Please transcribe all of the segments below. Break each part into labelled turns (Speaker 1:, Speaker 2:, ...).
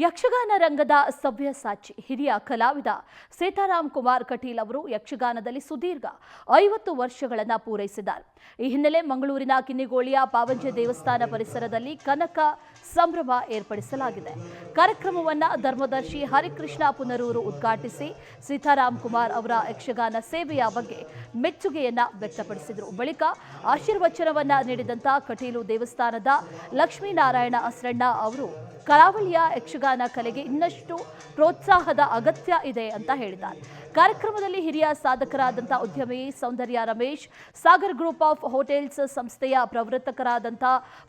Speaker 1: ಯಕ್ಷಗಾನ ರಂಗದ ಸವ್ಯಸಾಚಿ ಹಿರಿಯ ಕಲಾವಿದ ಸೀತಾರಾಮ್ ಕುಮಾರ್ ಕಟೀಲ್ ಅವರು ಯಕ್ಷಗಾನದಲ್ಲಿ ಸುದೀರ್ಘ 50 ವರ್ಷಗಳನ್ನು ಪೂರೈಸಿದ್ದಾರೆ. ಈ ಹಿನ್ನೆಲೆ ಮಂಗಳೂರಿನ ಕಿನ್ನಿಗೋಳಿಯ ಪಾವಂಜೆ ದೇವಸ್ಥಾನ ಪರಿಸರದಲ್ಲಿ ಕನಕ ಸಂಭ್ರಮ ಏರ್ಪಡಿಸಲಾಗಿದೆ. ಕಾರ್ಯಕ್ರಮವನ್ನು ಧರ್ಮದರ್ಶಿ ಹರಿಕೃಷ್ಣ ಪುನರೂರು ಉದ್ಘಾಟಿಸಿ ಸೀತಾರಾಮ್ ಕುಮಾರ್ ಅವರ ಯಕ್ಷಗಾನ ಸೇವೆಯ ಬಗ್ಗೆ ಮೆಚ್ಚುಗೆಯನ್ನ ವ್ಯಕ್ತಪಡಿಸಿದರು. ಬಳಿಕ ಆಶೀರ್ವಚನವನ್ನ ನೀಡಿದಂತ ಕಟೀಲು ದೇವಸ್ಥಾನದ ಲಕ್ಷ್ಮೀನಾರಾಯಣ ಅಸ್ರಣ್ಣ ಅವರು ಕರಾವಳಿಯ ಯಕ್ಷಗಾನ ಕಲೆಗೆ ಇನ್ನಷ್ಟು ಪ್ರೋತ್ಸಾಹದ ಅಗತ್ಯ ಇದೆ ಅಂತ ಹೇಳಿದ್ದಾರೆ. ಕಾರ್ಯಕ್ರಮದಲ್ಲಿ ಹಿರಿಯ ಸಾಧಕರಾದಂಥ ಉದ್ಯಮಿ Soundarya Ramesh, Sagar group of hotels ಸಂಸ್ಥೆಯ ಪ್ರವರ್ತಕರಾದಂಥ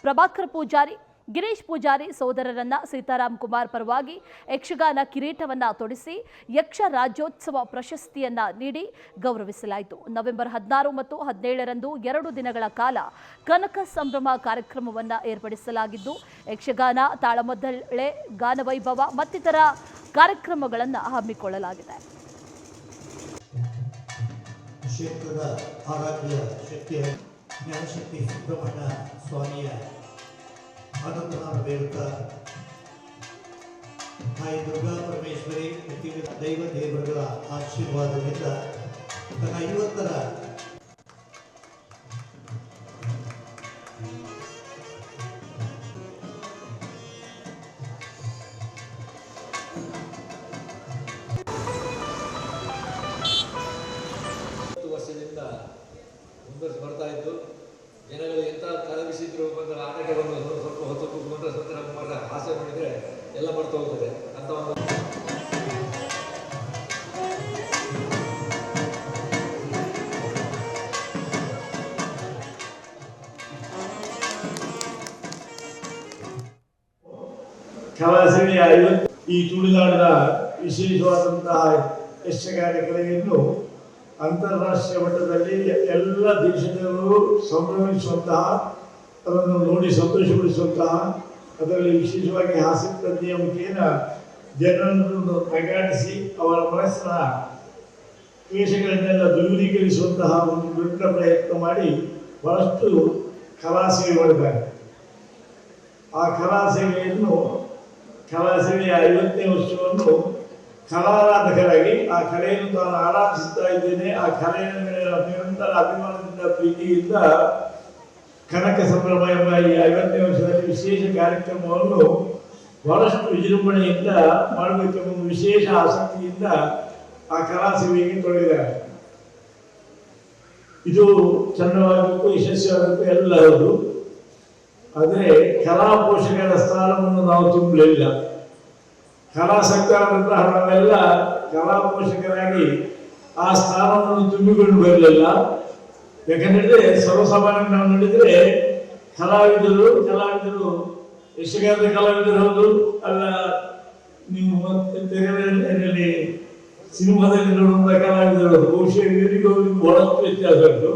Speaker 1: ಪ್ರಭಾಕರ್ ಪೂಜಾರಿ, ಗಿರೀಶ್ ಪೂಜಾರಿ ಸೋದರರನ್ನ ಸೀತಾರಾಮ್ ಕುಮಾರ್ ಪರವಾಗಿ ಯಕ್ಷಗಾನ ಕಿರೀಟವನ್ನ ತೊಡಿಸಿ ಯಕ್ಷ ರಾಜ್ಯೋತ್ಸವ ಪ್ರಶಸ್ತಿಯನ್ನ ನೀಡಿ ಗೌರವಿಸಲಾಯಿತು. ನವೆಂಬರ್ 16 ಮತ್ತು 17ರಂದು 2 ದಿನಗಳ ಕಾಲ ಕನಕ ಸಂಭ್ರಮ ಕಾರ್ಯಕ್ರಮವನ್ನ ಏರ್ಪಡಿಸಲಾಗಿದ್ದು ಯಕ್ಷಗಾನ, ತಾಳಮದ್ದಳೆ, ಗಾನವೈಭವ ಮತ್ತಿತರ ಕಾರ್ಯಕ್ರಮಗಳನ್ನು ಹಮ್ಮಿಕೊಳ್ಳಲಾಗಿದೆ.
Speaker 2: ಕ್ಷೇತ್ರದ ಆರಾಧ್ಯ ಶಕ್ತಿಯ ಜ್ಞಾನಶಕ್ತಿ ಸುಬ್ರಹ್ಮಣ್ಯ ಸ್ವಾಮಿಯ ಅನುಗ್ರಹ ಬೇಡುತ್ತಾ ತಾಯಿ ದುರ್ಗಾ ಪರಮೇಶ್ವರಿ ದೈವ ದೇವರುಗಳ ಆಶೀರ್ವಾದದಿಂದ ತನ್ನ 50ರ
Speaker 3: ವರ್ಷದಿಂದ ಮುಂದುವರಿಸಿ ಬರ್ತಾ ಇದ್ದು ಜನಗಳು ಎಂಥ ಕಲಗಿಸಿದ್ರು ಬಂದ ಆಟಗಳನ್ನು ಸ್ವಲ್ಪ ಹೊತ್ತು ಕೂತ್ಕೊಂಡ್ರೆ ಸತ್ಯನಾರಾಯಣ ಕುಮಾರ ಹಾಸ್ಯ ಮಾಡಿದರೆ ಎಲ್ಲ ಬರ್ತಾ ಹೋಗ್ತದೆ ಅಂತ ಒಂದು
Speaker 4: ಕಲಾಸೇನೆಯ ಈ ತುಳುನಾಡಿನ ವಿಶೇಷವಾದಂತಹ ಯಕ್ಷಗಾನ ಕಲೆಯನ್ನು ಅಂತಾರಾಷ್ಟ್ರೀಯ ಮಟ್ಟದಲ್ಲಿ ಎಲ್ಲ ದೇಶದವರು ಸಂಭ್ರಮಿಸುವಂತಹ, ಅದನ್ನು ನೋಡಿ ಸಂತೋಷಪಡಿಸುವಂತಹ, ಅದರಲ್ಲಿ ವಿಶೇಷವಾಗಿ ಹಾಸ್ಯಪ್ರಜ್ಞೆಯ ಮುಖೇನ ಜನರನ್ನು ನಗಾಡಿಸಿ ಅವರ ಮನಸ್ಸಿನ ಕ್ಲೇಶಗಳನ್ನೆಲ್ಲ ದೂರೀಕರಿಸುವಂತಹ ಒಂದು ದೊಡ್ಡ ಪ್ರಯತ್ನ ಮಾಡಿ ಬಹಳಷ್ಟು ಕಲಾಸೇವೆ ಮಾಡಿದ್ದಾರೆ. ಆ ಕಲಾಸೇವೆಯ 50ನೇ ವರ್ಷವನ್ನು ಕಲಾರಾಧಕರಾಗಿ ಆ ಕಲೆಯನ್ನು ತಾನು ಆರಾಧಿಸ್ತಾ ಇದ್ದೇನೆ, ಆ ಕಲೆಯ ಮೇಲೆ ನಿರಂತರ ಅಭಿಮಾನದಿಂದ ಪ್ರೀತಿಯಿಂದ ಕನಕ ಸಂಭ್ರಮ ಎಂಬ ಈ 50ನೇ ವರ್ಷದಲ್ಲಿ ವಿಶೇಷ ಕಾರ್ಯಕ್ರಮವನ್ನು ಬಹಳಷ್ಟು ವಿಜೃಂಭಣೆಯಿಂದ ಮಾಡಬೇಕೆಂಬ ವಿಶೇಷ ಆಸಕ್ತಿಯಿಂದ ಆ ಕಲಾ ಸೇವೆಗೆ ತೊಡಗಿದ್ದಾರೆ. ಇದು ಚೆನ್ನವಾಗಬೇಕು, ಯಶಸ್ವಿಯಾಗಬೇಕು ಎಲ್ಲ ಹೌದು. ಆದರೆ ಕಲಾ ಪೋಷಕರ ಸ್ಥಾನವನ್ನು ನಾವು ತುಂಬಲಿಲ್ಲ. ಕಲಾ ಸರ್ಕಾರದಿಂದ ನಾವೆಲ್ಲ ಕಲಾ ಪೋಷಕರಾಗಿ ಆ ಸ್ಥಾನವನ್ನು ತುಂಬಿಕೊಂಡು ಬರಲಿಲ್ಲ. ಯಾಕಂದ್ರೆ ಸರ್ವಸಾಮಾನ್ಯ ನಾವು ನೋಡಿದ್ರೆ ಕಲಾವಿದರು ಯಕ್ಷಗಾನದ ಕಲಾವಿದರು ಹೌದು, ಅಲ್ಲ ನೀವು ಮತ್ತೆ ತೆರೆಯಲ್ಲಿ ಸಿನಿಮಾದಲ್ಲಿ ನೋಡುವಂಥ ಕಲಾವಿದರು ಬಹುಶಃ ಇವರಿಗೂ ಬಹಳಷ್ಟು ವ್ಯತ್ಯಾಸ ಉಂಟು.